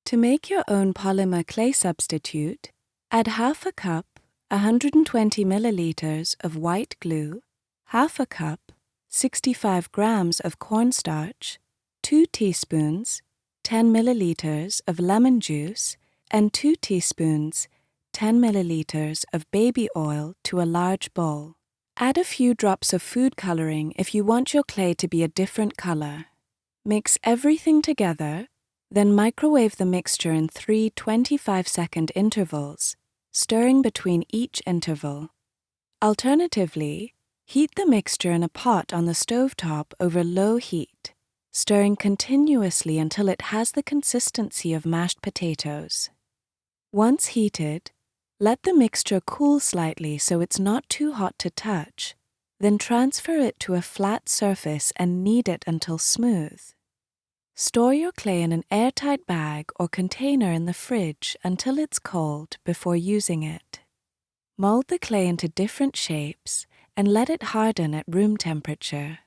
To make your own polymer clay substitute, add half a cup, 120 milliliters of white glue, half a cup, 65 grams of cornstarch, 2 teaspoons, 10 milliliters of lemon juice, and 2 teaspoons, 10 milliliters of baby oil to a large bowl. Add a few drops of food coloring if you want your clay to be a different color. Mix everything together, then microwave the mixture in 3 25-second intervals, stirring between each interval. Alternatively, heat the mixture in a pot on the stovetop over low heat, stirring continuously until it has the consistency of mashed potatoes. Once heated, let the mixture cool slightly so it's not too hot to touch, then transfer it to a flat surface and knead it until smooth. Store your clay in an airtight bag or container in the fridge until it's cold before using it. Mold the clay into different shapes and let it harden at room temperature.